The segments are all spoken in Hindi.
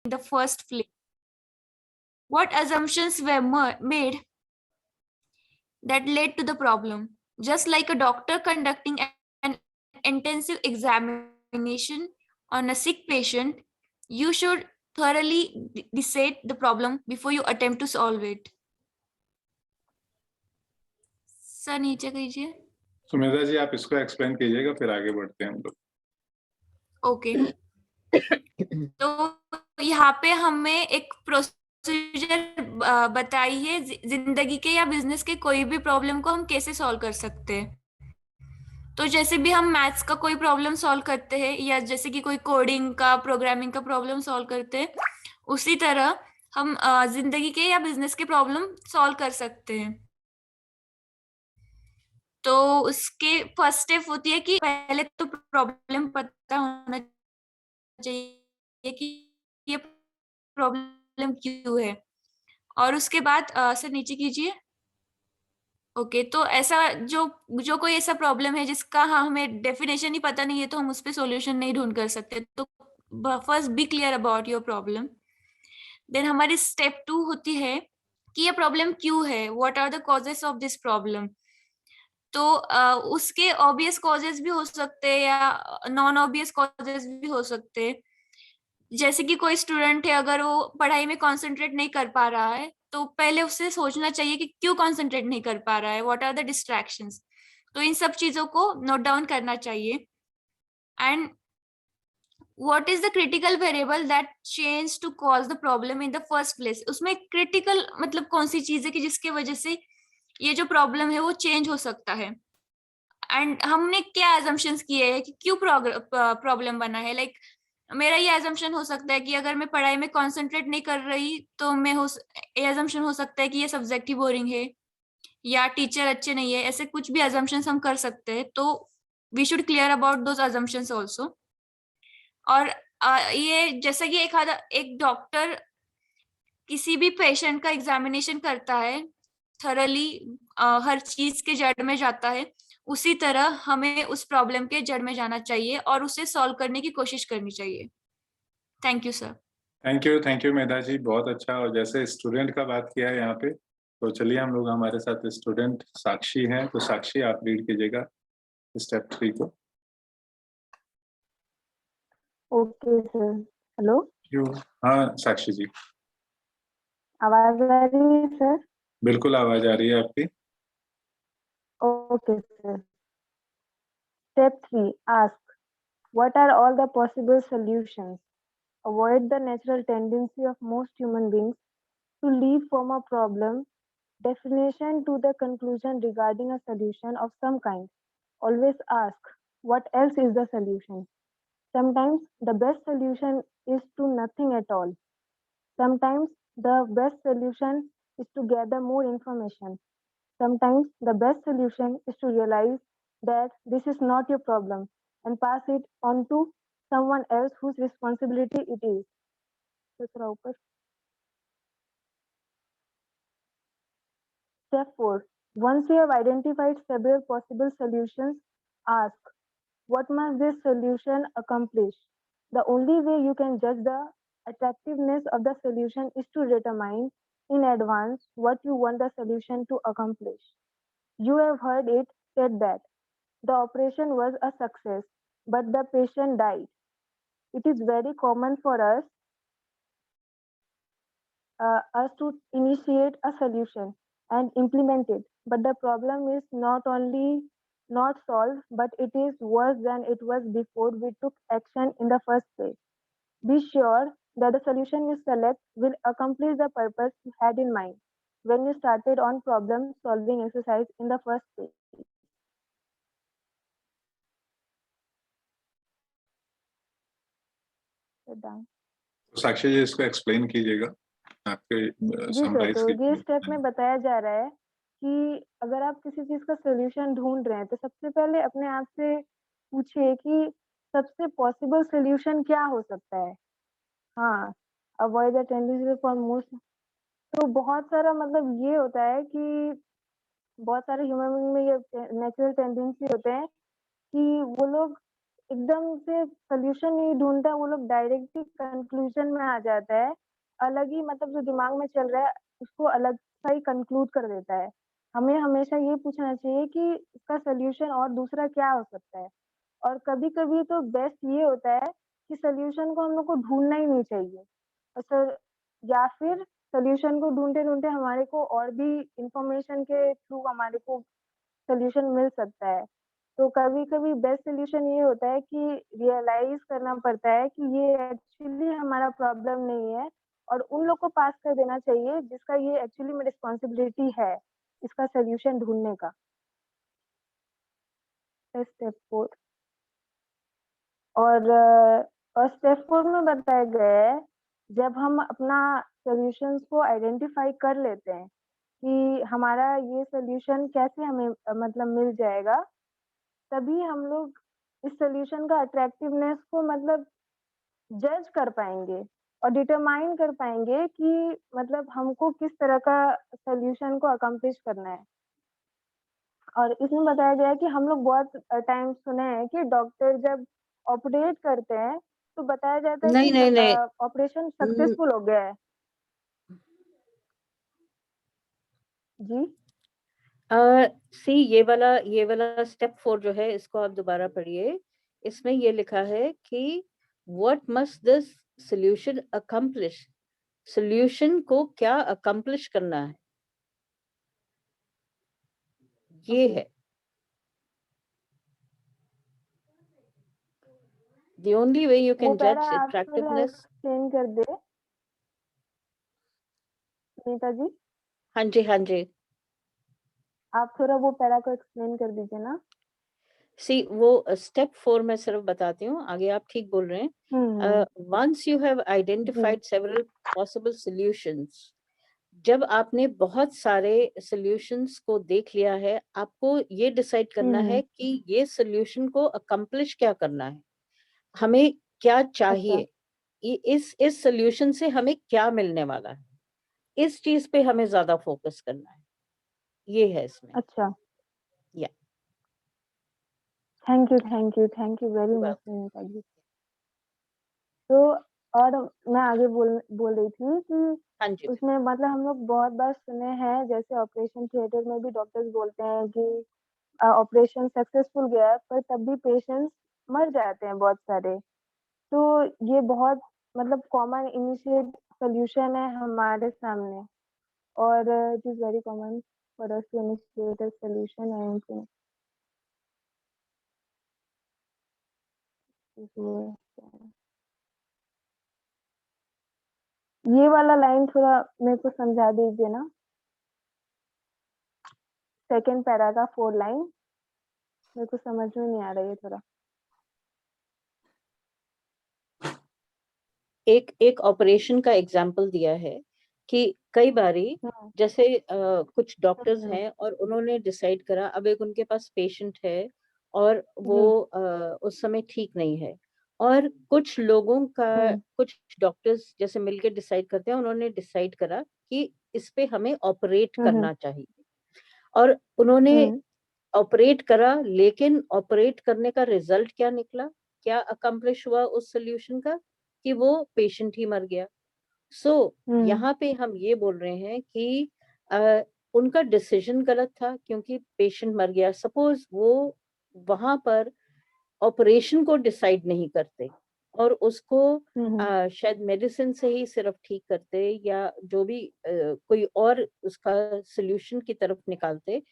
the first place? What assumptions were made that led to the problem? Just like a doctor conducting an intensive examination on a sick patient, you should thoroughly dissect the problem before you attempt to solve it. Sir नीचे कीजिए. सुमेधा जी आप इसको एक्सप्लेन कीजिएगा, फिर आगे बढ़ते हैं हम लोग. ओके. तो यहाँ पे हमें एक प्रोसीजर बताई है जिंदगी के या बिजनेस के कोई भी प्रॉब्लम को हम कैसे सॉल्व कर सकते हैं. तो जैसे भी हम मैथ्स का कोई प्रॉब्लम सॉल्व करते हैं या जैसे कि कोई कोडिंग का प्रोग्रामिंग का प्रॉब्लम सॉल्व करते हैं, उसी तरह हम जिंदगी के या बिजनेस के प्रॉब्लम सॉल्व कर सकते हैं. तो उसके फर्स्ट स्टेप होती है कि पहले तो प्रॉब्लम पता होना चाहिए कि ये प्रॉब्लम क्यों है. और उसके बाद सर नीचे कीजिए. ओके. तो ऐसा जो जो कोई ऐसा प्रॉब्लम है जिसका हमें डेफिनेशन ही पता नहीं है, तो हम उस पर सॉल्यूशन नहीं ढूंढ कर सकते. तो first be clear about your problem. Then हमारी स्टेप 2 होती है कि ये प्रॉब्लम क्यों है, what are the causes of this problem. तो उसके ऑब्वियस कॉजेस भी हो सकते हैं या नॉन ऑब्वियस कॉजेस भी हो सकते हैं. जैसे कि कोई स्टूडेंट है, अगर वो पढ़ाई में कंसंट्रेट नहीं कर पा रहा है, तो पहले उससे सोचना चाहिए कि क्यों कंसंट्रेट नहीं कर पा रहा है, व्हाट आर द डिस्ट्रैक्शंस. तो इन सब चीजों को नोट डाउन करना चाहिए. And what is the critical variable that change to cause the problem in the first place. उसमें क्रिटिकल मतलब कौन सी चीज है कि जिसके वजह से ये जो प्रॉब्लम है वो चेंज हो सकता है. एंड हमने क्या एजम्पशंस किए हैं कि क्यों प्रॉब्लम बना है. लाइक मेरा ये एजम्पशन हो सकता है कि अगर मैं पढ़ाई में कंसंट्रेट नहीं कर रही, तो ये एजम्पशन हो सकता है कि ये सब्जेक्ट ही बोरिंग है या टीचर अच्छे नहीं है. ऐसे कुछ भी एजम्पशंस हम कर सकते हैं. तो we should clear about those assumptions also. और ये जैसा कि एक डॉक्टर किसी भी पेशेंट का एग्जामिनेशन करता है, थरली हर चीज के जड़ में जाता है, उसी तरह हमें उस प्रॉब्लम के जड़ में जाना चाहिए और उसे सॉल्व करने की कोशिश करनी चाहिए. Thank you sir. Thank you Medha ji, बहुत अच्छा. और जैसे स्टूडेंट का बात किया है यहाँ पे, तो चलिए हम लोग, हमारे साथ स्टूडेंट साक्षी हैं. तो साक्षी आप रीड कीजिएगा स्टेप 3 को. Okay sir. हेलो, हाँ साक्षी जी, आवाज आ रही है सर? बिल्कुल आवाज आ रही है आपकी. Okay sir. Step 3, ask what are all the possible solutions. Avoid the natural tendency of most human beings to leave from a problem definition to the conclusion regarding a solution of some kind. Always ask what else is the solution. Sometimes the best solution is to nothing at all. Sometimes the best solution is to gather more information. Sometimes the best solution is to realize that this is not your problem and pass it on to someone else whose responsibility it is. Step 4. Once you have identified several possible solutions, ask, what must this solution accomplish? The only way you can judge the attractiveness of the solution is to determine in advance what you want the solution to accomplish. You have heard it said that the operation was a success, but the patient died. It is very common for us to initiate a solution and implement it, but the problem is not only not solved, but it is worse than it was before we took action in the first place. Be sure that the solution you select will accomplish the purpose you had in mind when you started on problem solving exercise in the first place. Done. साक्षी जी इसको एक्सप्लेन कीजिएगा, आपके जी सर. समराइज तो ये कीजिए. स्टेप में बताया जा रहा है कि अगर आप किसी चीज का सोल्यूशन ढूंढ रहे हैं, तो सबसे पहले अपने आप से पूछिए कि सबसे पॉसिबल सोल्यूशन क्या हो सकता है. हाँ, avoid the tendency for most. तो बहुत सारा मतलब ये होता है कि बहुत सारे ह्यूमन बीइंग में ये नेचुरल टेंडेंसी होते हैं कि वो लोग एकदम से सॉल्यूशन नहीं ढूँढता, वो लोग डायरेक्ट ही कंक्लूजन में आ जाता है। अलग ही मतलब जो दिमाग में चल रहा है, उसको अलग सा ही कंक्लूड कर देता है। हमें हमेशा ये पूछना चाहिए कि इसका सॉल्यूशन और दूसरा क्या हो सकता है? और कभी-कभी तो बेस्ट ये होता है कि सॉल्यूशन को हम लोग को ढूँढना ही नहीं चाहिए। सर या फिर सॉल्यूशन को ढूँढते-ढूँढते हमारे को और भी इन्फॉर्मेशन के थ्रू हमारे को सॉल्यूशन मिल सकता है। तो कभी-कभी बेस्ट सॉल्यूशन ये होता है कि रियलाइज़ करना पड़ता है कि ये एक्चुअली हमारा प्रॉब्लम नहीं है और उन लोग को पास कर देना चाहिए जिसका ये एक्चुअली में रिस्पॉन्सिबिलिटी है, इसका सॉल्यूशन ढूँढने का। स्टेप 4 और स्टेप 4 में बताया गया है, जब हम अपना सॉल्यूशंस को आइडेंटिफ़ाई कर लेते हैं कि हमारा ये सॉल्यूशन कैसे हमें मतलब मिल जाएगा, तभी हम लोग इस सॉल्यूशन का अट्रैक्टिवनेस को मतलब जज कर पाएँगे और डिटरमाइन कर पाएँगे कि मतलब हमको किस तरह का सॉल्यूशन को अकम्प्लिश करना है। और इसमें बताया गया है कि हम लोग बहुत टाइम सुने हैं कि डॉक्टर जब ऑपरेट करते हैं, तो बताया जाता है कि नहीं नहीं नहीं ऑपरेशन न- सक्सेसफुल हो गया है। जी? सी ये वाला स्टेप 4 जो है इसको आप दोबारा पढ़िए। इसमें ये लिखा है कि what must this solution accomplish, solution को क्या अकम्प्लिश करना है, ये ओके। है। The only way you वो can पैरा judge आप थोड़ा attractiveness। एक्सप्लेन कर दे, सुनीता जी। हाँ जी हाँ जी। आप थोड़ा वो पैरा को एक्सप्लेन कर दीजिए ना। सी वो स्टेप 4 मैं सिर्फ बताती हूँ, आगे आप ठीक बोल रहे हैं। हुँ, once you have ji. identified several possible solutions, जब आपने बहुत सारे सॉल्यूशंस को देख लिया है, आपको ये डिसाइड करना है हुँ, कि ये सॉल्यूशन को अकम्प्लिश क्या करना है, हमें क्या अच्छा, चाहिए, इस सॉल्यूशन से हमें क्या मिलने वाला है, इस चीज पे हमें ज्यादा फोकस करना है, ये है इसमें। अच्छा। या thank you very much Sunita ji. तो और मैं आगे बोल रही थी कि हाँ जी उसमें मतलब हम लोग बहुत बार सुने हैं, जैसे ऑपरेशन थिएटर में भी डॉक्टर्स बोलते हैं कि ऑपरेशन सक्सेसफुल गया, पर तब भी पेशेंट्स मर जाते हैं बहुत सारे। तो ये बहुत मतलब कॉमन इनिशिएट सॉल्यूशन है हमारे सामने और it is very common for us to initiate a solution and ये वाला लाइन थोड़ा मेरे को समझा दीजिए ना, सेकंड पैरा का 4 लाइन मेरे को समझ में नहीं आ रही है थोड़ा। एक एक ऑपरेशन का एग्जाम्पल दिया है कि कई बारी हुँ, जैसे कुछ डॉक्टर्स हुँ, हैं और उन्होंने डिसाइड करा, अब एक उनके पास पेशेंट है और वो जी, उस समय ठीक नहीं है, और कुछ लोगों का, हुँ, कुछ डॉक्टर्स जैसे मिलके डिसाइड करते हैं, उन्होंने डिसाइड करा कि इस पे हमें ऑपरेट हुँ, हुँ, करना चाहिए, और उन्होंने हुँ, ऑपरेट करा, लेकिन ऑपरेट करने का रिजल्ट क्या निकला, क्या अकम्प्लिश हुआ उस सोल्यूशन का, कि वो पेशेंट ही मर गया। सो हुँ, यहाँ पे हम ये बोल रहे हैं कि अ, उनका डिसीजन गलत था क्योंकि पेशेंट मर गया। सपोज वो वहां पर ऑपरेशन को डिसाइड नहीं करते और उसको हुँ, हुँ, शायद मेडिसिन से ही सिर्फ ठीक करते, या जो भी कोई और उसका सोल्यूशन की तरफ निकालते,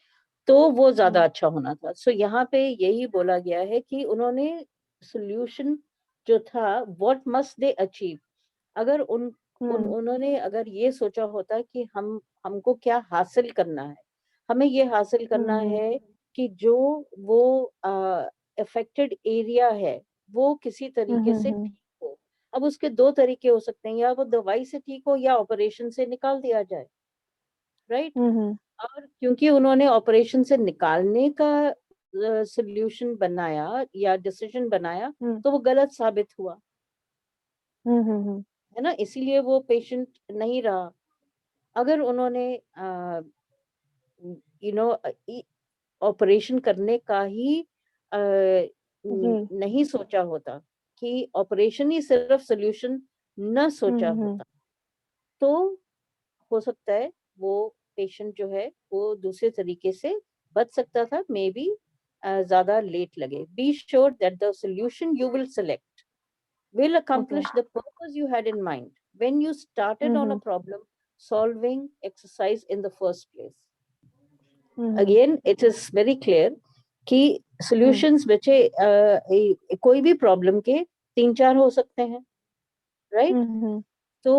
तो वो ज्यादा हुँ, अच्छा होना था। सो यहाँ पे यही बोला गया है कि उन्होंने सोल्यूशन जो था, व्हाट मस्ट दे अचीव, अगर हुँ, उन्होंने अगर ये सोचा होता कि हमको क्या हासिल करना है, हमें ये हासिल हुँ, करना हुँ, है कि जो वो अफेक्टेड एरिया है वो किसी हुँ, तरीके हुँ, से हुँ, ठीक हो। अब उसके दो तरीके हो सकते हैं, या वो दवाई से ठीक हो या ऑपरेशन से निकाल दिया जाए, राइट। हुँ, हुँ, और क्योंकि उन्होंने ऑपरेशन से निकालने का सोल्यूशन बनाया या डिसीजन बनाया, हुँ, तो वो गलत साबित हुआ, हुँ, हुँ, हुँ, है ना, इसीलिए वो पेशेंट नहीं रहा। अगर उन्होंने यू नो ऑपरेशन करने का ही नहीं सोचा होता, कि ऑपरेशन ही सिर्फ सोल्यूशन न सोचा होता, तो हो सकता है वो पेशेंट जो है वो दूसरे तरीके से बच सकता था, मे बी ज्यादा लेट लगे. Be sure that the solution you will select will accomplish the purpose you had in mind when you started on a problem solving exercise in the first place. Again, it is very clear कि solutions बच्चे कोई भी problem के 3-4 हो सकते हैं, right? तो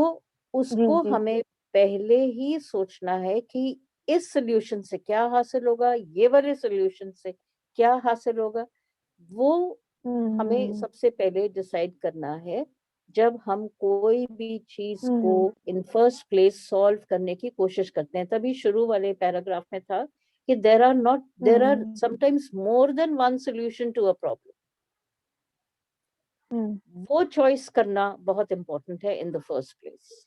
उसको हमें पहले ही सोचना है कि इस solution से क्या हासिल होगा, ये वाले solution से क्या हासिल होगा, वो हमें सबसे पहले डिसाइड करना है जब हम कोई भी चीज को इन फर्स्ट प्लेस सॉल्व करने की कोशिश करते हैं. तभी शुरू वाले पैराग्राफ में था कि there are sometimes more than one solution to a problem. वो चॉइस करना बहुत इंपॉर्टेंट है इन द फर्स्ट प्लेस,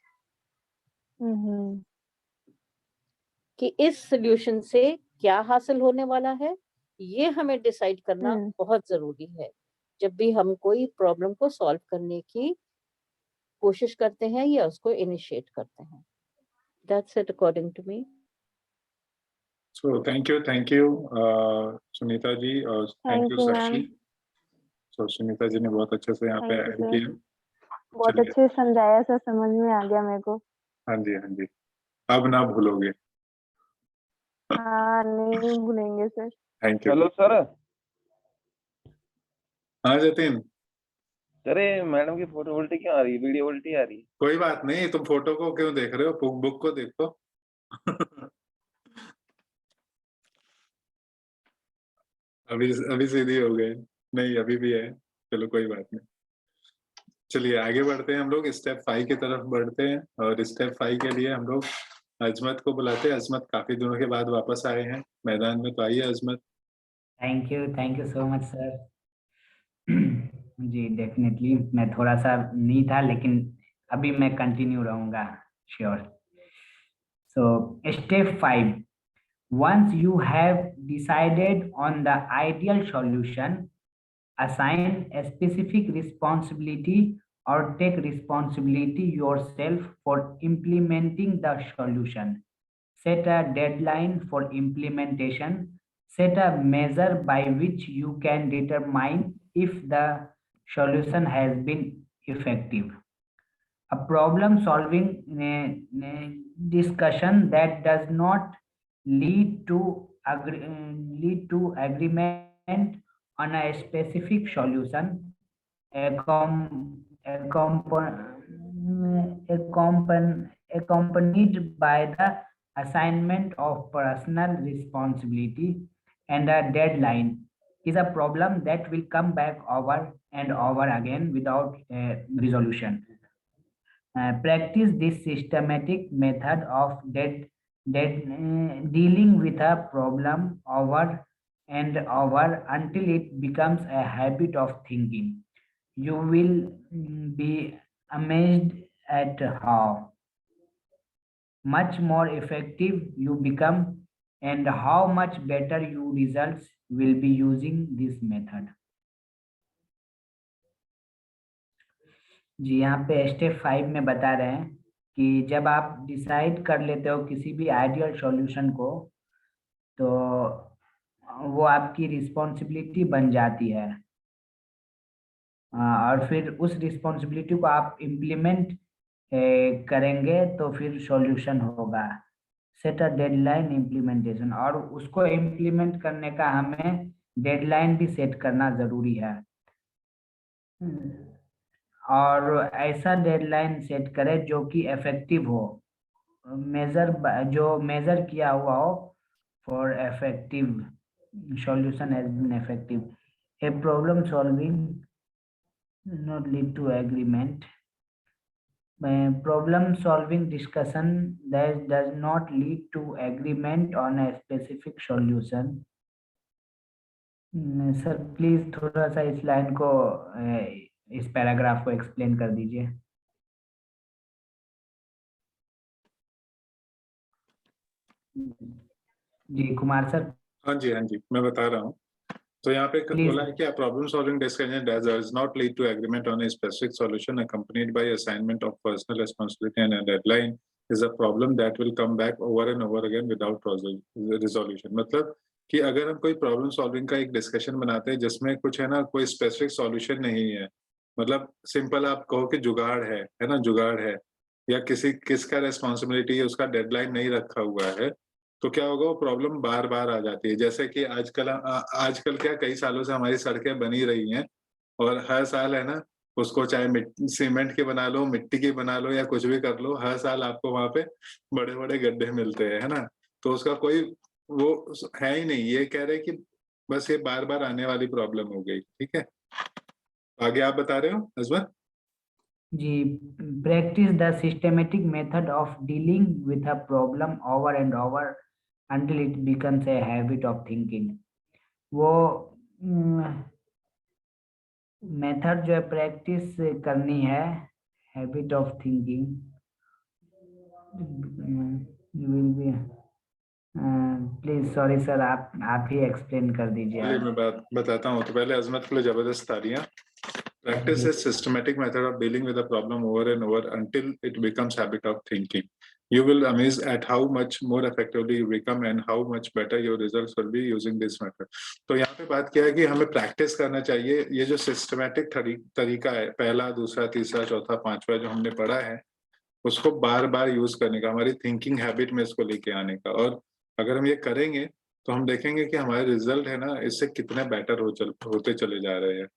कि इस सॉल्यूशन से क्या हासिल होने वाला है, ये हमें डिसाइड करना बहुत जरूरी है जब भी हम कोई प्रॉब्लम को सॉल्व करने की कोशिश करते हैं या उसको इनिशिएट करते हैं. That's it according to me. So thank you, Sunita ji, और thank you Sakshi. So Sunita ji ने बहुत अच्छे से यहाँ पे ऐड किया. बहुत अच्छे से समझाया सर, समझ में आ गया मेरे को. हाँ जी, अब ना भूलोगे. हाँ, नहीं भूलेंगे sir. Thank you. Hello sir. हाँ जतिन. अरे मैडम की फोटो उल्टी क्यों आ रही है, वीडियो उल्टी आ रही है? कोई बात नहीं, तुम फोटो को क्यों देख रहे हो, बुक को देखो. अभी सीधी हो गए. नहीं, अभी भी है. चलो कोई बात नहीं. चलिए आगे बढ़ते हैं, हम लोग स्टेप 5 की तरफ बढ़ते हैं. और स्टेप 5 के लिए हम लोग अजमत को बुलाते हैं. अजमत काफी दिनों के बाद वापस आए हैं मैदान में, तो आइए Azmat. Thank you so much sir. जी डेफिनेटली, मैं थोड़ा सा नहीं था, लेकिन अभी मैं कंटिन्यू रहूंगा, sure. So step 5. Once you have decided on the ideal solution, assign a specific responsibility or take responsibility yourself for implementing the solution. Set a deadline for implementation. Set a measure by which you can determine if the solution has been effective. A problem-solving discussion that does not lead to agreement on a specific solution, accompanied by the assignment of personal responsibility and a deadline, is a problem that will come back over and over again without resolution. Practice this systematic method of dealing with a problem over and over until it becomes a habit of thinking. You will be amazed at how much more effective you become and how much better your results will be using this method. जी, यहाँ पे स्टेप 5 में बता रहे हैं कि जब आप डिसाइड कर लेते हो किसी भी आइडियल सॉल्यूशन को, तो वो आपकी रिस्पॉन्सिबिलिटी बन जाती है. और फिर उस रिस्पॉन्सिबिलिटी को आप इम्प्लीमेंट करेंगे तो फिर सॉल्यूशन होगा. सेट अ डेडलाइन इम्प्लीमेंटेशन, और उसको इम्प्लीमेंट करने का हमें डेडलाइन भी सेट करना जरूरी है. और ऐसा डेडलाइन सेट करें जो कि इफेक्टिव हो, जो मेजर किया हुआ हो. For effective solution has been effective. A problem solving not lead to agreement. Problem solving discussion that does not lead to agreement on a specific solution. Sir please थोड़ा सा इस लाइन को, इस पैराग्राफ को एक्सप्लेन कर दीजिए. जी कुमार सर. हाँ जी, मैं बता रहा हूँ. तो यहाँ पे Please. बोला है कि problem solving discussion does not lead to agreement on a specific solution accompanied by assignment of personal responsibility and a deadline is a problem that will come back over and over again without resolution. मतलब कि अगर हम कोई प्रॉब्लम सॉल्विंग का एक डिस्कशन बनाते हैं जिसमें कुछ है ना, कोई स्पेसिफिक सॉल्यूशन नहीं है, मतलब सिंपल आप कहो कि जुगाड़ है ना, जुगाड़ है, या किसका रेस्पॉन्सिबिलिटी है, उसका डेडलाइन नहीं रखा हुआ है, तो क्या होगा, वो प्रॉब्लम बार बार आ जाती है। जैसे कि आजकल क्या कई सालों से हमारी सड़कें बनी रही हैं और हर साल है ना, उसको चाहे सीमेंट की बना लो, मिट्टी की बना लो, या कुछ भी कर लो, हर साल आपको वहां पे बड़े बड़े गड्ढे मिलते हैं, है ना। तो उसका कोई वो है ही नहीं, ये कह रहे कि बस ये बार बार आने वाली प्रॉब्लम हो गई। ठीक है, आगे आप बता रहे हो अजमत। जी, practice the systematic method of dealing with a problem over and over until it becomes a habit of thinking. वो मेथड जो है प्रैक्टिस करनी है, habit of thinking, will be, please sorry sir, आप ही एक्सप्लेन कर दीजिए। चलिए मैं बात बताता हूँ। तो पहले अजमत के लिए जबरदस्त तालियां। Practice is systematic method of dealing with a problem over and over until it becomes habit of thinking. You will amaze at how much more effectively you become and how much better your results will be using this method. तो यहाँ पे बात क्या है कि हमें प्रैक्टिस करना चाहिए। ये जो सिस्टमैटिक तरीका है, पहला, दूसरा, तीसरा, चौथा, पांचवा जो हमने पढ़ा है, उसको बार बार यूज करने का, हमारी थिंकिंग हैबिट में इसको लेके आने का। और अगर हम ये करेंगे तो हम देखेंगे कि हमारे रिजल्ट है ना, इससे कितने बेटर होते चले जा रहे हैं।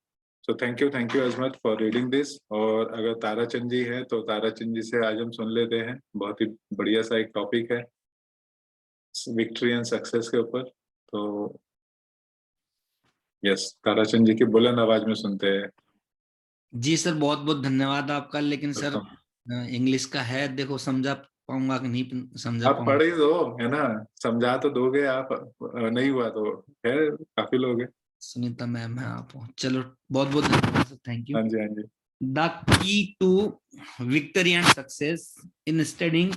So thank you Azmat for reading this. और अगर ताराचंद जी है तो ताराचंद जी से आज हम सुन लेते हैं। बहुत ही बढ़िया सा एक टॉपिक है विक्ट्री एंड सक्सेस के ऊपर। तो यस, ताराचंद जी की बुलंद आवाज में सुनते हैं। जी सर, बहुत बहुत धन्यवाद आपका। लेकिन सर इंग्लिश का है, देखो समझा पाऊंगा कि नहीं समझा आप पाऊंगा। पढ़ ही दो, है ना, समझा तो दोगे आप, नहीं हुआ तो है, काफी लोग हैं। सुनीता मैम है आप, चलो बहुत बहुत धन्यवाद सर, थैंक यू। हाँ जी, हाँ जी। The key to victory and success in studying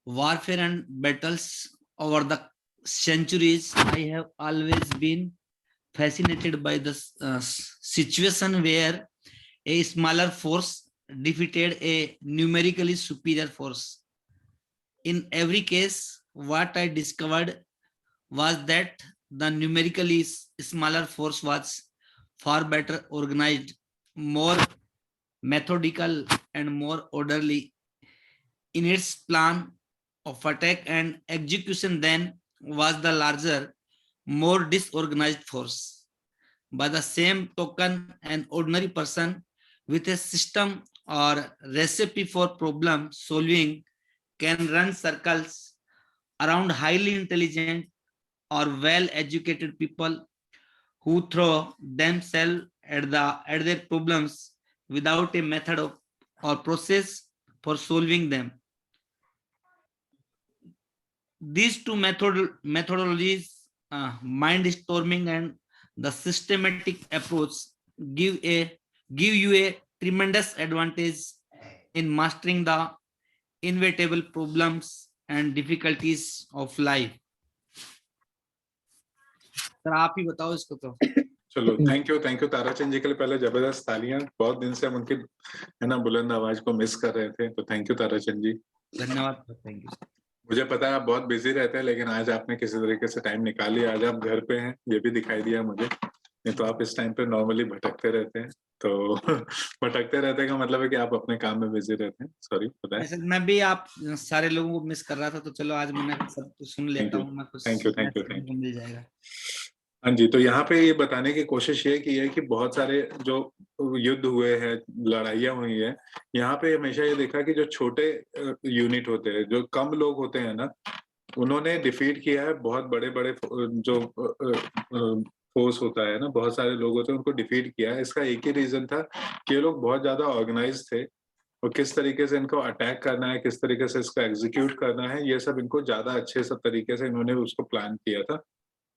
warfare and battles over the centuries, I have always been fascinated by the situation where a smaller force defeated a numerically superior force. In every case, what I discovered was that the numerically smaller force was far better organized, more methodical, and more orderly in its plan of attack and execution than was the larger, more disorganized force. By the same token, an ordinary person with a system or recipe for problem solving can run circles around highly intelligent or well-educated people who throw themselves at their problems without a method or process for solving them. These two methodologies, mind-storming and the systematic approach, give you a tremendous advantage in mastering the inevitable problems and difficulties of life. Sir आप ही बताओ इसको तो। चलो, थैंक यू ताराचंद जी के लिए पहले जबरदस्त तालियां। बहुत दिन से हम उनकी है ना बुलंद आवाज को मिस कर रहे थे, तो थैंक यू ताराचंद जी। धन्यवाद, थैंक यू। मुझे पता है आप बहुत बिजी रहते हैं, लेकिन आज आपने किसी तरीके से टाइम निकाल लिया। आज आप घर पे हैं, ये भी दिखाई दिया मुझे, नहीं तो आप इस टाइम पे नॉर्मली भटकते रहते हैं। तो भटकते रहते का मतलब है कि आप अपने काम में बिजी रहते हैं। सॉरी पता है। मैं भी आप सारे लोगों को मिस कर रहा था, तो चलो आज मैंने सब कुछ सुन लेता हूँ मैं, कुछ थैंक यू मिल जाएगा। हाँ जी, तो यहाँ पे ये बताने की कोशिश ये की है कि बहुत सारे जो युद्ध हुए हैं, लड़ाइयाँ हुई है, यहाँ पे हमेशा ये देखा कि जो छोटे यूनिट होते हैं, जो कम लोग होते हैं ना, उन्होंने डिफीट किया है बहुत बड़े बड़े जो फोर्स होता है ना, बहुत सारे लोग होते हैं, उनको डिफीट किया है। इसका एक ही रीजन था कि ये लोग बहुत ज्यादा ऑर्गेनाइज थे और किस तरीके से इनको अटैक करना है, किस तरीके से इसको एग्जीक्यूट करना है, ये सब इनको ज्यादा अच्छे सब तरीके से इन्होंने उसको प्लान किया था।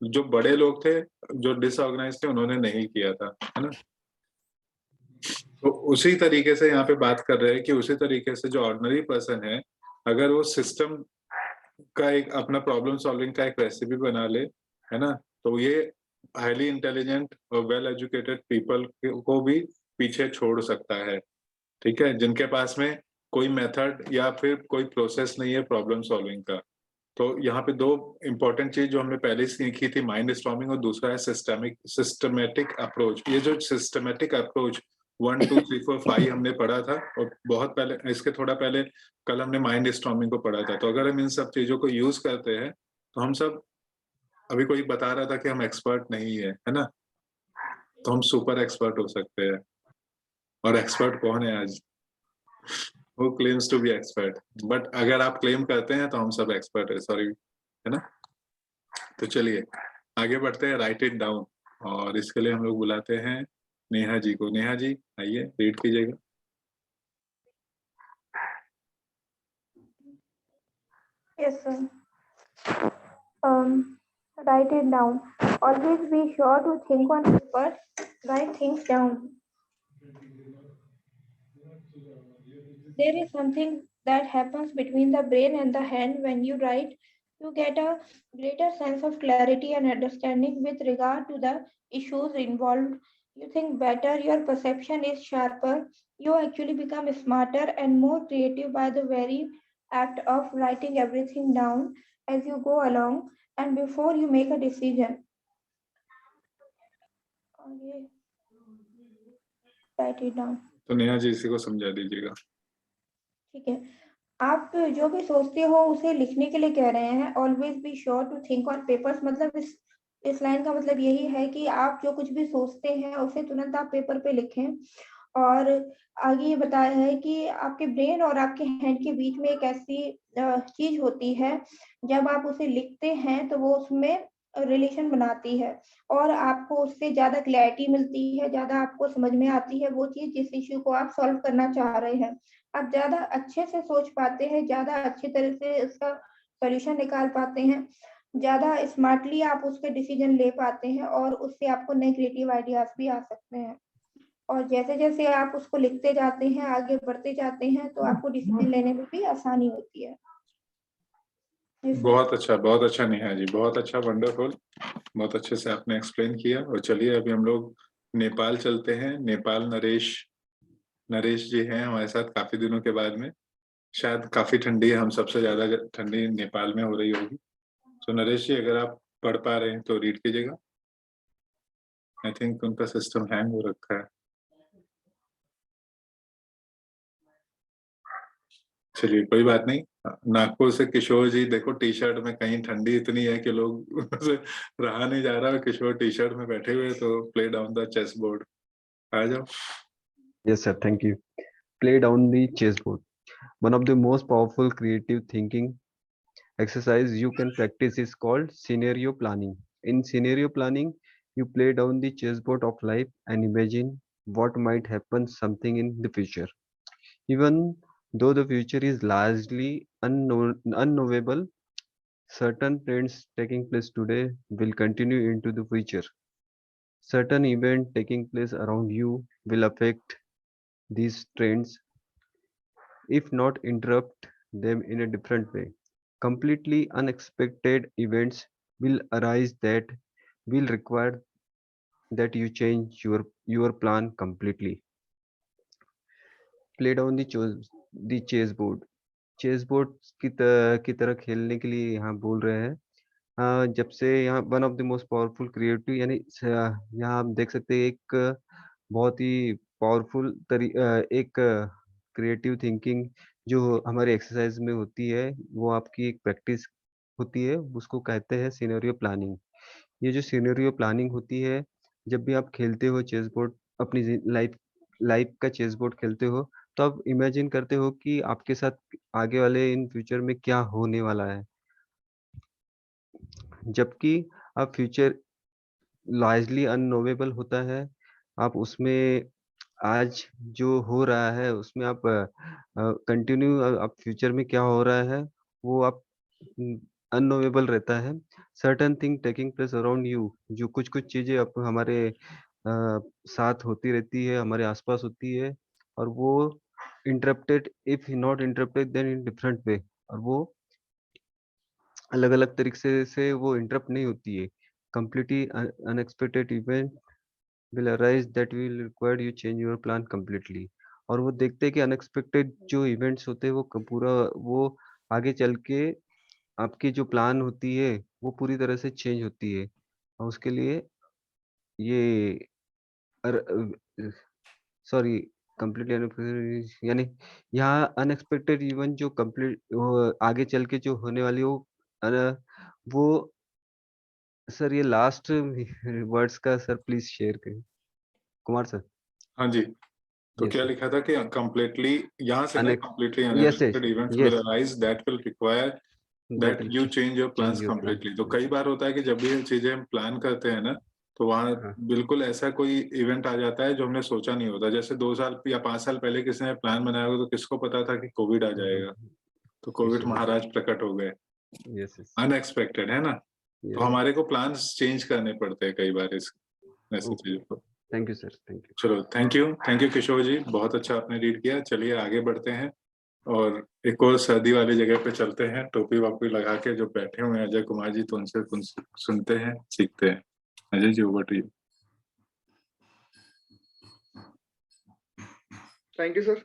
जो बड़े लोग थे, जो डिसऑर्गेनाइज थे, उन्होंने नहीं किया था, है ना। तो उसी तरीके से यहाँ पे बात कर रहे हैं कि उसी तरीके से जो ऑर्डिनरी पर्सन है, अगर वो सिस्टम का एक अपना प्रॉब्लम सॉल्विंग का एक रेसिपी बना ले, है ना, तो ये हाईली इंटेलिजेंट और वेल एजुकेटेड पीपल को भी पीछे छोड़ सकता है, ठीक है, जिनके पास में कोई मेथड या फिर कोई प्रोसेस नहीं है प्रॉब्लम सॉल्विंग का। तो यहाँ पे दो इंपॉर्टेंट चीज जो हमने पहले सीखी थी, माइंड स्टॉर्मिंग, और दूसरा है सिस्टमेटिक अप्रोच। ये जो सिस्टमेटिक अप्रोच 1 2 3 4 5 हमने पढ़ा था, और बहुत पहले, इसके थोड़ा पहले कल हमने माइंड स्टॉर्मिंग को पढ़ा था। तो अगर हम इन सब चीजों को यूज करते हैं तो हम सब, अभी कोई बता रहा था कि हम एक्सपर्ट नहीं है ना, तो हम सुपर एक्सपर्ट हो सकते हैं। और एक्सपर्ट कौन है आज? Who claims to be expert? But अगर आप क्लेम करते हैं तो हम सब एक्सपर्ट है, सॉरी, है ना। तो चलिए आगे बढ़ते हैं, राइट इट डाउन। और इसके लिए हम लोग बुलाते हैं नेहा जी को। नेहा जी आइए, रीड कीजिएगा। Yes, sir. Write it down. Always be sure to think on paper. Write things down. There is something that happens between the brain and the hand when you write. You get a greater sense of clarity and understanding with regard to the issues involved. You think better, your perception is sharper. You actually become smarter and more creative by the very act of writing everything down as you go along and before you make a decision. Write it down. तो नेहा जी इसी को समझा दीजिएगा। ठीक है, आप जो भी सोचते हो उसे लिखने के लिए कह रहे हैं। Always be sure to think on papers, मतलब इस लाइन का मतलब यही है कि आप जो कुछ भी सोचते हैं उसे तुरंत आप पेपर पे लिखें। और आगे ये बताया है कि आपके ब्रेन और आपके हैंड के बीच में एक ऐसी चीज होती है, जब आप उसे लिखते हैं तो वो उसमें रिलेशन बनाती है और आपको उससे ज्यादा क्लैरिटी मिलती है, ज्यादा आपको समझ में आती है वो चीज जिस इश्यू को आप सॉल्व करना चाह रहे हैं। आप ज्यादा अच्छे से सोच पाते हैं, ज्यादा अच्छी तरह से इसका सोल्यूशन निकाल पाते हैं, ज्यादा स्मार्टली आप उसके डिसीजन ले पाते हैं और उससे आपको नए क्रिएटिव आइडियाज भी आ सकते हैं। और जैसे जैसे आप उसको लिखते जाते हैं, आगे बढ़ते जाते हैं, तो आपको डिसीजन लेने में भी आसानी होती है। बहुत अच्छा नेहा जी, बहुत अच्छा, वंडरफुल, बहुत अच्छे से आपने एक्सप्लेन किया। और चलिए अभी हम लोग नेपाल चलते हैं। नेपाल नरेश जी हैं हमारे साथ काफी दिनों के बाद में। शायद काफी ठंडी है, हम सबसे ज्यादा ठंडी नेपाल में हो रही होगी। तो नरेश जी अगर आप पढ़ पा रहे हैं तो रीड कीजिएगा। आई थिंक उनका सिस्टम हैंग हो रखा है। चलिए कोई बात नहीं। नागपुर से किशोर जी, देखो टी शर्ट में, कहीं ठंडी इतनी है कि लोग से रहा नहीं जा रहा। किशोर टी शर्ट में बैठे हुए, तो play down the chess board, आ जाओ। Yes, sir. Thank you. Play down the chessboard. One of the most powerful creative thinking exercise you can practice is called scenario planning. In scenario planning, you play down the chessboard of life and imagine what might happen something in the future. Even though the future is largely unknowable, certain trends taking place today will continue into the future. Certain events taking place around you will affect these trends, if not interrupt them in a different way. Completely unexpected events will arise that will require that you change your plan completely. Play down the chessboard. Chessboard की तरह खेलने के लिए यहाँ बोल रहे हैं। जब से यहाँ one of the most powerful creative, यानी यहाँ आप देख सकते हैं एक बहुत ही पावरफुल एक क्रिएटिव थिंकिंग जो हमारे एक्सरसाइज में होती है, वो आपकी एक प्रैक्टिस होती है, उसको कहते हैं सिनेरियो प्लानिंग। ये जो सिनेरियो प्लानिंग होती है, जब भी आप खेलते हो चेस बोर्ड, अपनी लाइफ का चेस बोर्ड खेलते हो, तो आप इमेजिन करते हो कि आपके साथ आगे वाले इन फ्यूचर में क्या होने वाला है। जबकि अब फ्यूचर लार्जली अननोवेबल होता है, आप उसमें आज जो हो रहा है उसमें आप कंटिन्यू, आप फ्यूचर में क्या हो रहा है वो आप अननोवेबल रहता है। Certain thing taking place around you, जो कुछ कुछ चीजें अब हमारे साथ होती रहती है, हमारे आसपास होती है, और वो interrupted, if not interrupted then in different way, और वो अलग अलग तरीके से वो इंटरप्ट नहीं होती है। completely unexpected event will arise that will require you change your plan completely. और वो देखते हैं कि अनएक्सपेक्टेड जो इवेंट्स होते हैं वो पूरा वो आगे चल के आपकी जो प्लान होती है वो पूरी तरह से चेंज होती है, और उसके लिए ये सॉरी कंप्लीटली अनएक्सपेक्टेड यानी यहाँ अनएक्सपेक्टेड इवेंट जो कंप्लीट आगे चल के जो होने वाली वो सर ये लास्ट वर्ड्स का सर प्लीज शेयर करें कुमार सर। हाँ जी, तो Yes, क्या sir. लिखा था कि completely यहाँ से ना Unex- completely yes, unexpected events will yes. arise that will require that will you ch- change your plans your plan. completely। तो कई बार होता है कि जब भी ये चीजें हम प्लान करते हैं ना, तो वहाँ हाँ। बिल्कुल ऐसा कोई इवेंट आ जाता है जो हमने सोचा नहीं होता। जैसे 2 साल या 5 साल पहले किसी ने प्लान बनाया होगा तो किसको पता था कि कोविड आ जाएगा, तो कोविड Issue. महाराज प्रकट हो गए। Yes, yes. अनएक्सपेक्टेड है ना, Yes, तो हमारे को प्लान्स चेंज करने पड़ते हैं कई बार इस ऐसी Okay. चीजों को। Thank you, sir. Thank you. चलो थैंक यू किशोर जी, बहुत अच्छा आपने रीड किया। चलिए आगे बढ़ते हैं और एक और सर्दी वाली जगह पे चलते हैं। टोपी वापी लगा के जो बैठे हुए हैं अजय कुमार जी, तो उनसे सुनते हैं, सीखते हैं। Ajay ji, over to you. Thank you, sir.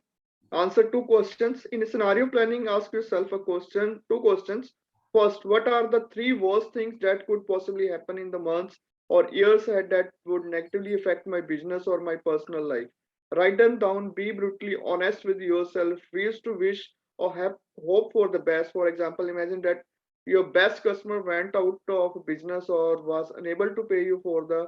Answer 2 questions. In scenario planning, ask yourself two questions. First, what are the 3 worst things that could possibly happen in the months or years ahead that would negatively affect my business or my personal life? Write them down, be brutally honest with yourself. We used to wish or have hope for the best. For example, imagine that your best customer went out of business or was unable to pay you for the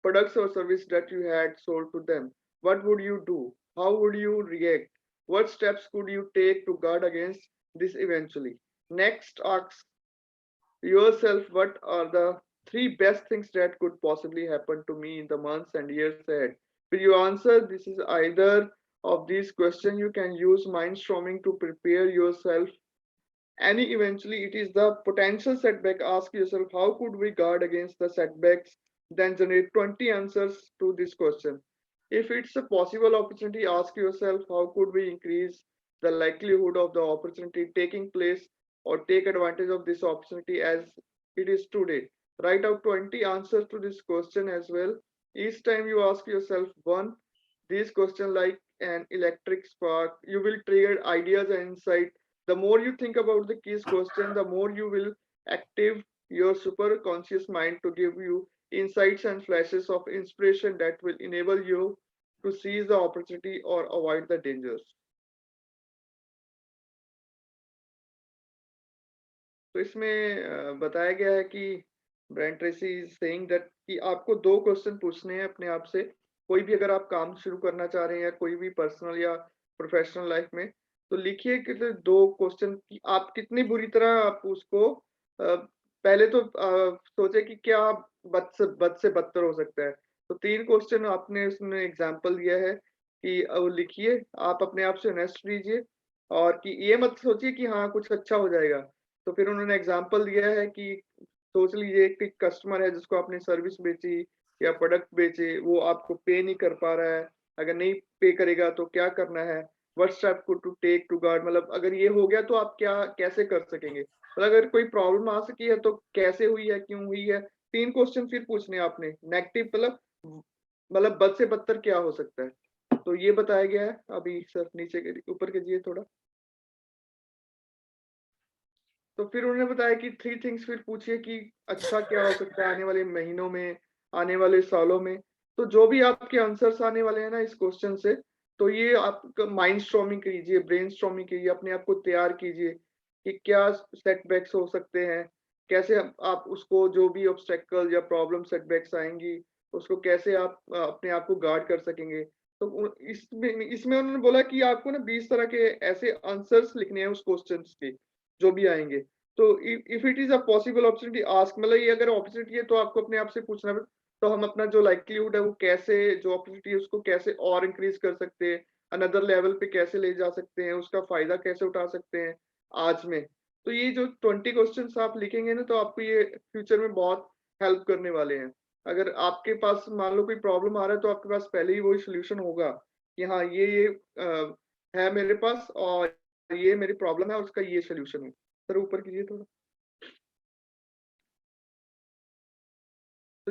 products or service that you had sold to them. What would you do? How would you react? What steps could you take to guard against this eventually? Next, ask yourself what are the 3 best things that could possibly happen to me in the months and years ahead. Will you answer this is either of these questions, you can use mindstorming to prepare yourself. Any eventually it is the potential setback. Ask yourself how could we guard against the setbacks, then generate 20 answers to this question. If it's a possible opportunity, ask yourself how could we increase the likelihood of the opportunity taking place or take advantage of this opportunity as it is today. Write out 20 answers to this question as well. Each time you ask yourself one, these questions like an electric spark, you will trigger ideas and insight. The more you think about the keys question, the more you will active your super conscious mind to give you insights and flashes of inspiration that will enable you to seize the opportunity or avoid the dangers. तो इसमें बताया गया है कि Brian Tracy is saying that कि आपको 2 क्वेश्चन पूछने हैं अपने आप से। कोई भी अगर आप काम शुरू करना चाह रहे हैं या कोई भी पर्सनल या प्रोफेशनल लाइफ में, तो लिखिए कि 2 क्वेश्चन कि आप कितनी बुरी तरह आप उसको पहले तो सोचे कि क्या बद से बदतर हो सकता है। तो 3 क्वेश्चन आपने उसमें एग्जांपल दिया है कि लिखिए, आप अपने आप से ऑनेस्ट लीजिए और कि ये मत सोचिए कि हाँ, कुछ अच्छा हो जाएगा। तो फिर उन्होंने एग्जांपल दिया है कि सोच लीजिए कि कस्टमर है जिसको आपने सर्विस बेची या प्रोडक्ट बेचे, वो आपको पे नहीं कर पा रहा है। अगर नहीं पे करेगा तो क्या करना है? What step to take to guard, मतलब अगर ये हो गया तो आप क्या कैसे कर सकेंगे? मतलब अगर कोई प्रॉब्लम आ सकी है तो कैसे हुई है, क्यों हुई है? 3 क्वेश्चन फिर पूछने हैं आपने। नेगेटिव मतलब बद से बदतर क्या हो सकता है? तो ये बताया गया है। अभी सर नीचे ऊपर कीजिए थोड़ा। तो फिर उन्होंने बताया कि 3 थिंग्स फिर पूछिए कि अच्छा क्या हो सकता है आने वाले महीनों में, आने वाले सालों में। तो जो भी आपके आंसर्स आने वाले हैं ना इस क्वेश्चन से, तो ये आप माइंडस्टॉर्मिंग कीजिए, ब्रेनस्टॉर्मिंग कीजिए, अपने आप को तैयार कीजिए कि क्या सेटबैक्स हो सकते हैं, कैसे आप उसको जो भी ऑब्स्टेकल या प्रॉब्लम सेटबैक्स आएंगी, उसको कैसे आप अपने आप को गार्ड कर सकेंगे। तो इसमें उन्होंने बोला कि आपको ना 20 तरह के ऐसे आंसर्स लिखने हैं उस क्वेश्चन के जो भी आएंगे। तो if it is a possible opportunity ask, मतलब ये अगर अपॉर्चुनिटी है तो आपको अपने आप से पूछना है तो हम अपना जो लाइक्लीहुड है वो कैसे, जो अपॉर्चुनिटी है उसको कैसे और इंक्रीज कर सकते हैं, अनदर लेवल पे कैसे ले जा सकते हैं, उसका फायदा कैसे उठा सकते हैं आज में। तो ये जो 20 क्वेश्चंस आप लिखेंगे ना तो आपको ये फ्यूचर में बहुत हेल्प करने वाले हैं। अगर आपके पास मान लो कोई प्रॉब्लम आ रहा है तो आपके पास पहले ही वही सोल्यूशन होगा कि हाँ ये है मेरे पास और ये मेरी प्रॉब्लम है और उसका ये सोल्यूशन है। सर ऊपर कीजिए थोड़ा।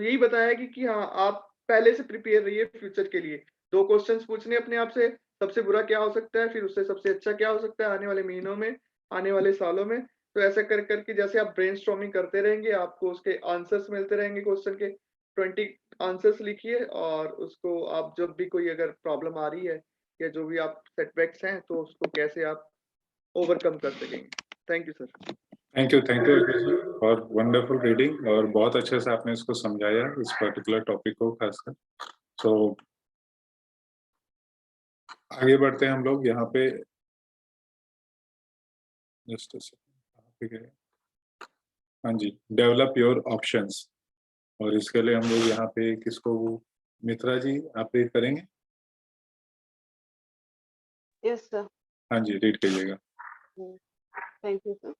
तो यही बताया कि हाँ आप पहले से प्रिपेयर रहिए फ्यूचर के लिए। 2 क्वेश्चंस पूछने अपने आप से, सबसे बुरा क्या हो सकता है, फिर उससे सबसे अच्छा क्या हो सकता है आने वाले महीनों में, आने वाले सालों में। तो ऐसा कर करके जैसे आप ब्रेनस्टॉर्मिंग करते रहेंगे, आपको उसके आंसर्स मिलते रहेंगे क्वेश्चन के। 20 आंसर्स लिखिए और उसको आप जब भी कोई अगर प्रॉब्लम आ रही है या जो भी आप सेटबैक्स हैं, तो उसको कैसे आप ओवरकम कर सकेंगे। Thank you sir. Thank you जी और वंडरफुल रीडिंग, और बहुत अच्छे से आपने इसको समझाया इस पर्टिकुलर टॉपिक को खासकर। तो आगे बढ़ते हैं हम लोग यहाँ पे। जस्ट हाँ जी, डेवलप योर ऑप्शंस, और इसके लिए हम लोग यहाँ पे किसको, मित्रा जी आप रीड करेंगे? Yes, sir. हाँ जी, रीड कीजिएगा। Thank you, sir.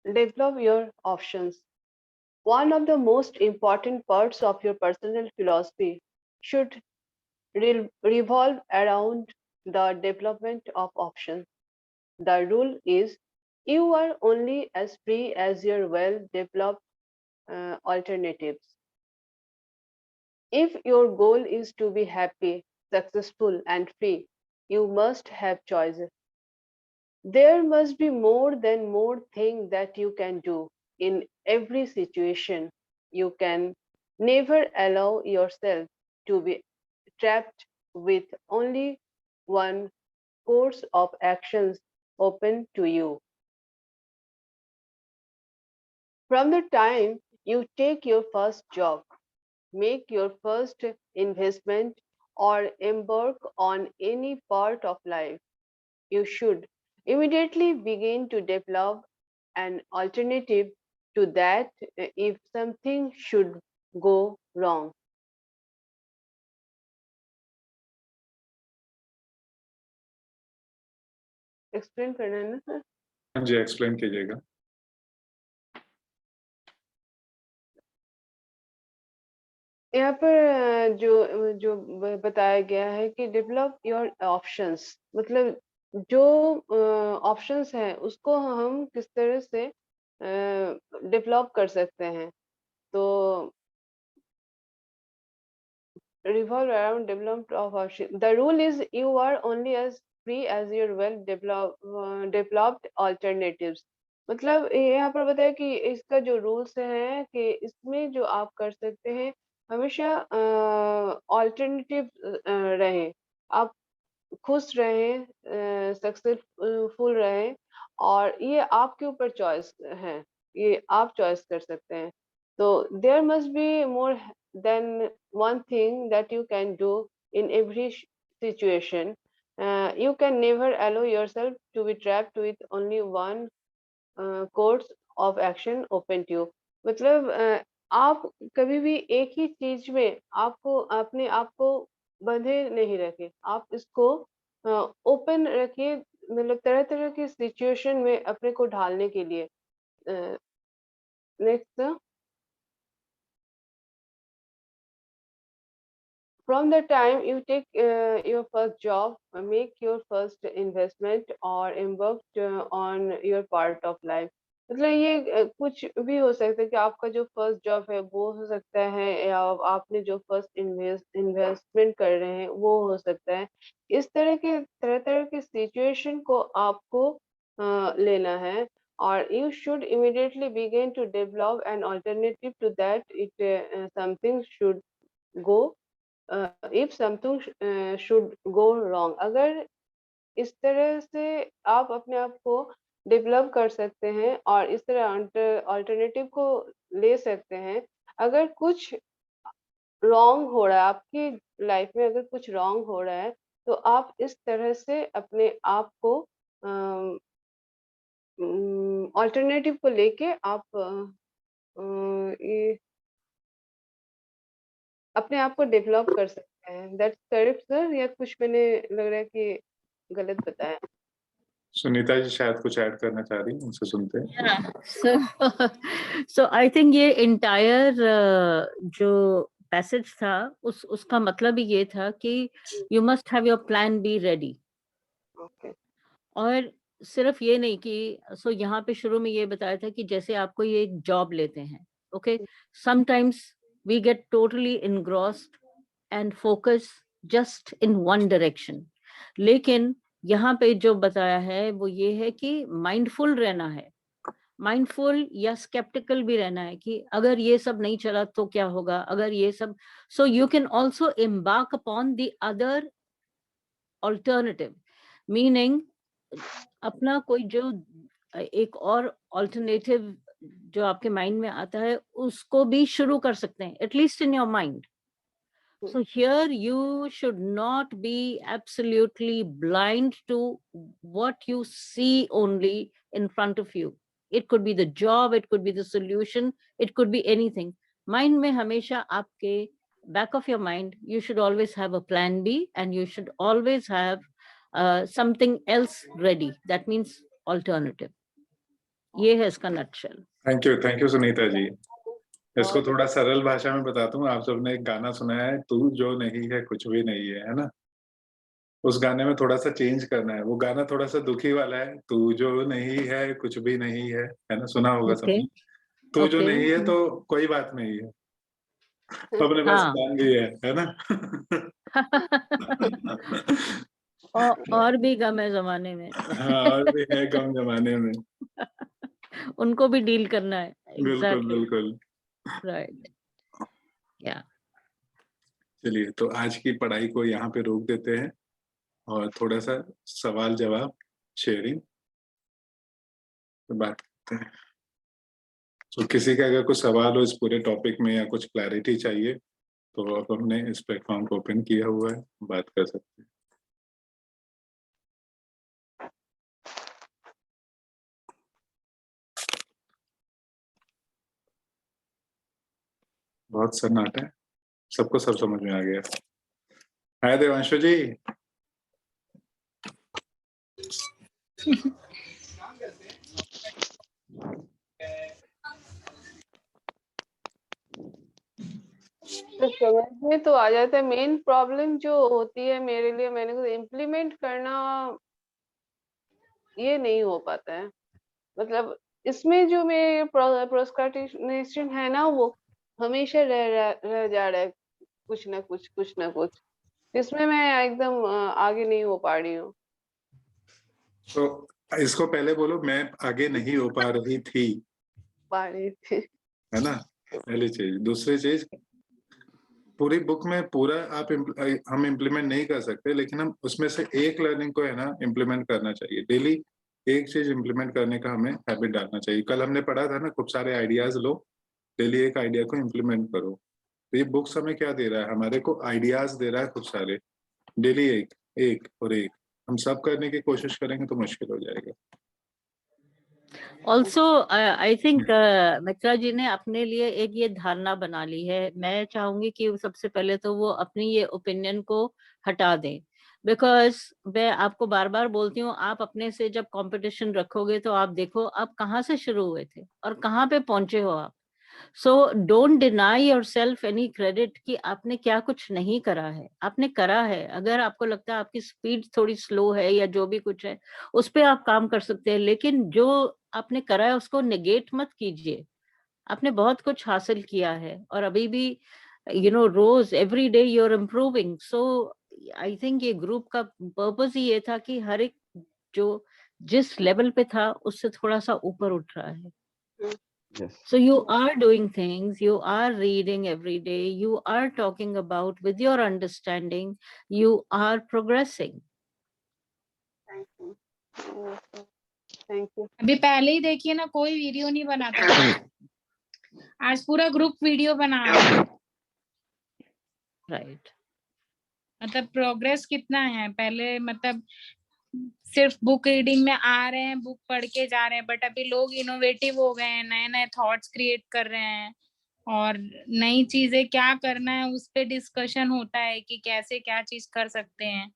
Develop your options. One of the most important parts of your personal philosophy should revolve around the development of options. The rule is you are only as free as your well-developed alternatives. If your goal is to be happy, successful, and free, you must have choices. There must be more than more thing that you can do in every situation. You can never allow yourself to be trapped with only one course of actions open to you. From the time you take your first job, make your first investment, or embark on any part of life, you should immediately begin to develop an alternative to that if something should go wrong. Explain करना है ना सर? हाँ जी, एक्सप्लेन कीजिएगा। यहाँ पर जो जो बताया गया है कि डेवलप योर ऑप्शंस, मतलब जो ऑप्शंस हैं उसको हम किस तरह से डेवलप कर सकते हैं। तो revolve around development of options. The rule is you are only as free as your developed alternatives. मतलब यहाँ पर बताया कि इसका जो रूल्स है कि इसमें जो आप कर सकते हैं हमेशा ऑल्टरनेटिव रहे, आप खुश रहें, सक्सेसफुल रहें, और ये आपके ऊपर चॉइस है, ये आप चॉइस कर सकते हैं। तो there must be more than one thing that you can do in every situation. You can never allow yourself to be trapped with only one course of action open to you. मतलब आप कभी भी एक ही चीज में आपको अपने आप को बंधे नहीं रखें, आप इसको ओपन रखिए, मतलब तरह तरह की सिचुएशन में अपने को ढालने के लिए। Next, from the time you take your first job, make your first investment, or embark on your part of life. मतलब ये कुछ भी हो सकता है कि आपका जो फर्स्ट जॉब है वो हो सकता है, या आपने जो फर्स्ट इन्वेस्टमेंट कर रहे हैं वो हो सकता है। इस तरह के तरह तरह के सिचुएशन को आपको लेना है, और you should immediately begin to develop an alternative to that if something should go if something should go wrong. अगर इस तरह से आप अपने आप को डेवलप कर सकते हैं और इस तरह अल्टरनेटिव को ले सकते हैं, अगर कुछ रॉन्ग हो रहा है आपकी लाइफ में, अगर कुछ रॉन्ग हो रहा है, तो आप इस तरह से अपने आप को अल्टरनेटिव को लेके आप ये अपने आप को डेवलप कर सकते हैं। दैट्स करेक्ट सर, या कुछ मैंने लग रहा है कि गलत बताया? सुनीता जी शायद कुछ ऐड करना चाह रही हैं, उनसे सुनते हैं। So I think ये entire जो पैसेज था उसका मतलब ही ये था कि you must have your plan B ready. Okay. और सिर्फ ये नहीं कि यहाँ पे शुरू में ये बताया था कि जैसे आपको ये एक जॉब लेते हैं, Okay, sometimes we get totally engrossed and focus just in one direction. लेकिन यहाँ पे जो बताया है वो ये है कि माइंडफुल रहना है, माइंडफुल या स्केप्टिकल भी रहना है कि अगर ये सब नहीं चला तो क्या होगा, अगर ये सब, so you can also embark upon the other alternative, meaning अपना कोई जो एक और alternative जो आपके माइंड में आता है उसको भी शुरू कर सकते हैं, at least in your mind. So here you should not be absolutely blind to what you see only in front of you. It could be the job, it could be the solution, it could be anything. Mind में हमेशा आपके back of your mind, you should always have a plan B and you should always have something else ready. That means alternative. ये है इसका nutshell. Thank you Sunita ji. इसको थोड़ा सरल भाषा में बताता हूँ। आप सबने एक गाना सुना है, तू जो नहीं है कुछ भी नहीं है ना? उस गाने में थोड़ा सा चेंज करना है। वो गाना थोड़ा सा दुखी वाला है, तू जो नहीं है कुछ भी नहीं है ना? सुना होगा सबने। तू जो नहीं है तो कोई बात नहीं है, अपने पास प्लान भी है ना? और भी गम है जमाने में। हाँ, और भी है गम जमाने में। उनको भी डील करना है। बिल्कुल बिल्कुल। राइट, या चलिए, तो आज की पढ़ाई को यहाँ पे रोक देते हैं और थोड़ा सा सवाल जवाब शेयरिंग तो बात करते हैं। तो किसी का अगर कुछ सवाल हो इस पूरे टॉपिक में या कुछ क्लैरिटी चाहिए तो अब हमने इस प्लेटफॉर्म को ओपन किया हुआ है, बात कर सकते हैं। बहुत सन्नाटा है, सबको सब समझ में आ गया। हाय देवांशु जी। तो समझ में तो आ जाता है। मेन प्रॉब्लम जो होती है मेरे लिए, मैंने को इम्प्लीमेंट करना ये नहीं हो पाता है। मतलब इसमें जो मेरे प्रोक्रास्टिनेशन है ना, वो हमेशा रह जा रहा है, कुछ ना कुछ इसमें मैं एकदम आगे नहीं हो पा रही हूँ। तो इसको पहले बोलो, मैं आगे नहीं हो पा रही थी, है ना? पहली चीज। दूसरी चीज, पूरी बुक में पूरा हम इम्प्लीमेंट नहीं कर सकते, लेकिन हम उसमें से एक लर्निंग को है ना इम्प्लीमेंट करना चाहिए। डेली एक चीज इम्प्लीमेंट करने का हमें हैबिट डालना चाहिए। कल हमने पढ़ा था ना, खूब सारे आइडियाज लो, डेली एक आइडिया को इम्प्लीमेंट करो। तो ये बुक्स हमें क्या दे रहा है? हमारे को आइडियाज दे रहा है खूब सारे। डेली एक और एक हम सब करने की कोशिश करेंगे तो मुश्किल हो जाएगा। ऑल्सो आई थिंक मित्रा जी ने अपने लिए एक ये धारणा बना ली है। मैं चाहूंगी कि सबसे पहले तो वो अपनी ये ओपिनियन को हटा दें, बिकॉज मैं आपको बार बार बोलती हूँ, आप अपने से जब कंपटीशन रखोगे तो आप देखो आप कहाँ से शुरू हुए थे और कहाँ पे पहुंचे हो आप। So don't deny yourself any credit कि आपने क्या कुछ नहीं करा है, आपने करा है। अगर आपको लगता है आपकी स्पीड थोड़ी स्लो है या जो भी कुछ है, उस पे आप काम कर सकते हैं, लेकिन जो आपने करा है उसको नेगेट मत कीजिए। आपने बहुत कुछ हासिल किया है और अभी भी रोज every day you are improving. So I think ये ग्रुप का पर्पस ही ये था कि हर एक जो जिस लेवल पे था उससे थोड़ा सा ऊपर उठ रहा है। Yes. So you are doing things, you are reading every day, you are talking about with your understanding, you are progressing. Thank you. अभी पहले ही देखिए ना, कोई वीडियो नहीं बनाता, आज पूरा ग्रुप वीडियो बना रहा है। Right. मतलब प्रोग्रेस कितना है। पहले मतलब सिर्फ बुक रीडिंग में आ रहे हैं, बुक पढ़ के जा रहे हैं, बट अभी लोग इनोवेटिव हो गए हैं, नए नए थॉट्स क्रिएट कर रहे हैं और नई चीजें क्या करना है उस पे डिस्कशन होता है कि कैसे क्या चीज कर सकते हैं।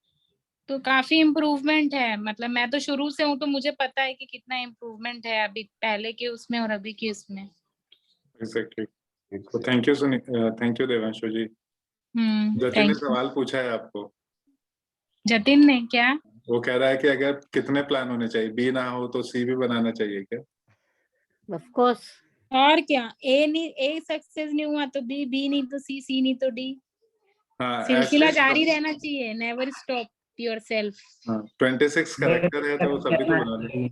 तो काफी इम्प्रूवमेंट है। मतलब मैं तो शुरू से हूँ तो मुझे पता है कि कितना इम्प्रूवमेंट है अभी पहले के उसमें और अभी के उसमें। Exactly. तो थैंक यू देवांशु जी। जतिन ने सवाल पूछा है आपको। जतिन ने क्या? वो कह रहा है कि अगर कितने प्लान होने चाहिए, बी ना हो तो सी भी बनाना चाहिए क्या? Of course. और क्या, ए सक्सेस नहीं हुआ तो बी नहीं तो सी नहीं तो डी। हाँ, सिलसिला ऐसे जारी रहना चाहिए, नेवर स्टॉप योरसेल्फ। 26 करेक्टर है तो सभी तो बना ले।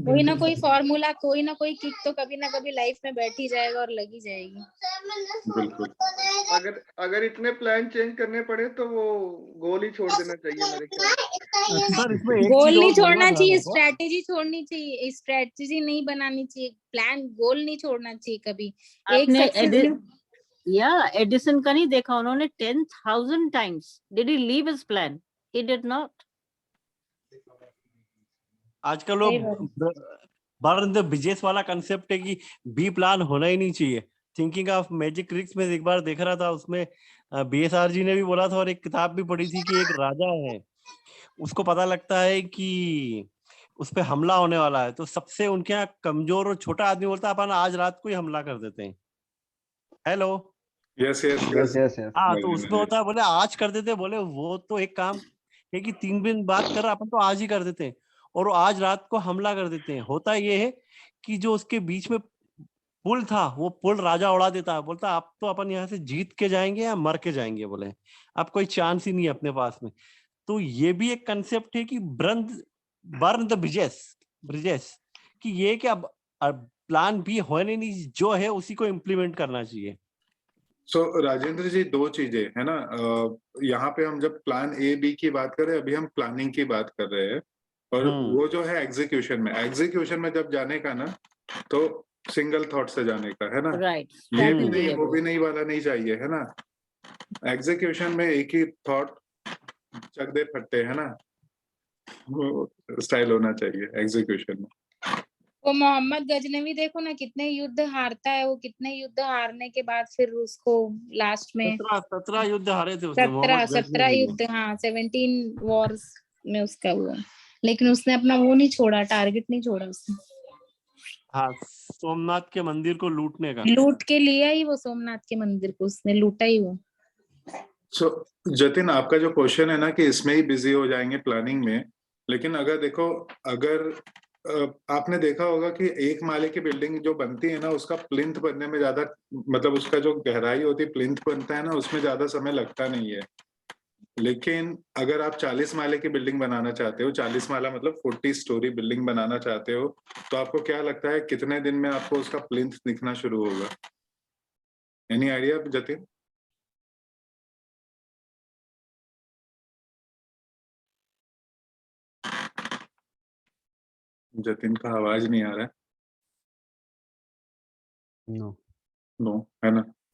कोई ना कोई फॉर्मूला, कोई ना कोई किक तो कभी ना कभी लाइफ में बैठ ही जाएगा और लगी जाएगी। बिल्कुल। अगर इतने प्लान चेंज करने पड़े तो वो गोल ही छोड़ देना चाहिए मेरे ख्याल से। सर इसमें एक गोल चीज नहीं और बोलना छोड़ना था चाहिए, मेरे को। स्ट्रेटेजी छोड़नी चाहिए, स्ट्रेटेजी नहीं बनानी चाहिए, प्लान गोल नहीं छोड़ना चाहिए कभी। एक आपने सक्सेस एडिसन का नहीं देखा, उन्होंने 10,000 times did he leave his plan, he did not. आजकल लोग बर्न द बिजनेस वाला कंसेप्ट है कि बी प्लान होना ही नहीं चाहिए। थिंकिंग ऑफ मैजिक ट्रिक्स में एक बार देख रहा था, उसमें BSR जी ने भी बोला था और एक किताब भी पढ़ी थी कि एक राजा है, उसको पता लगता है कि उस पे हमला होने वाला है, तो सबसे उनके यहाँ कमजोर और छोटा आदमी बोलता है अपन आज रात को ही हमला कर देते हैं। Hello, yes yes Yes, yes, yes. हाँ, तो उसमें होता है बोले आज कर देते, बोले वो तो एक काम है कि 3 दिन बाद कर रहा, अपन तो आज ही कर देते हैं और वो आज रात को हमला कर देते हैं। होता ये है कि जो उसके बीच में पुल था, वो पुल राजा उड़ा देता है, बोलता अब तो अपन यहाँ से जीत के जाएंगे या मर के जाएंगे, बोले अब कोई चांस ही नहीं है अपने पास में। तो ये भी एक कंसेप्ट है कि बर्न द ब्रिजेस, कि ये कि अब प्लान भी होने नहीं, जो है उसी को इम्प्लीमेंट करना चाहिए। राजेंद्र जी, दो चीजें है ना, यहाँ पे हम जब प्लान ए बी की बात कर रहे हैं, अभी हम प्लानिंग की बात कर रहे हैं, और वो जो है एग्जीक्यूशन में जब जाने का ना, तो सिंगल थॉट से जाने का है ना, राइट, ये भी नहीं वो भी नहीं वाला नहीं चाहिए है ना। एग्जीक्यूशन में एक ही थॉट चक दे फट्टे है ना, वो स्टाइल होना चाहिए एग्जीक्यूशन में। वो मोहम्मद गजनवी देखो ना, कितने युद्ध हारता है वो, कितने युद्ध हारने के बाद फिर उसको लास्ट में 17 युद्ध हारे थे उसने, 17 युद्ध, हाँ 17 वॉर्स में उसका वो, लेकिन उसने अपना वो नहीं छोड़ा, टारगेट नहीं छोड़ा उसने। हाँ, सोमनाथ के मंदिर को लूटने का, लूट के लिया ही वो सोमनाथ के मंदिर को, उसने लूटा ही वो। जतिन, आपका जो क्वेश्चन है ना कि इसमें ही बिजी हो जाएंगे प्लानिंग में, लेकिन अगर देखो, अगर आपने देखा होगा कि एक माले की बिल्डिंग जो बनती है ना, उसका प्लिंथ बनने में ज्यादा, मतलब उसका जो गहराई होती है, प्लिंथ बनता है ना, उसमें ज्यादा समय लगता नहीं है। लेकिन अगर आप 40 माले की बिल्डिंग बनाना चाहते हो, 40 माला मतलब 40 स्टोरी बिल्डिंग बनाना चाहते हो, तो आपको क्या लगता है कितने दिन में आपको उसका प्लिंथ दिखना शुरू होगा? Any idea Jatin? जतिन का आवाज नहीं आ रहा है। No. नो है ना।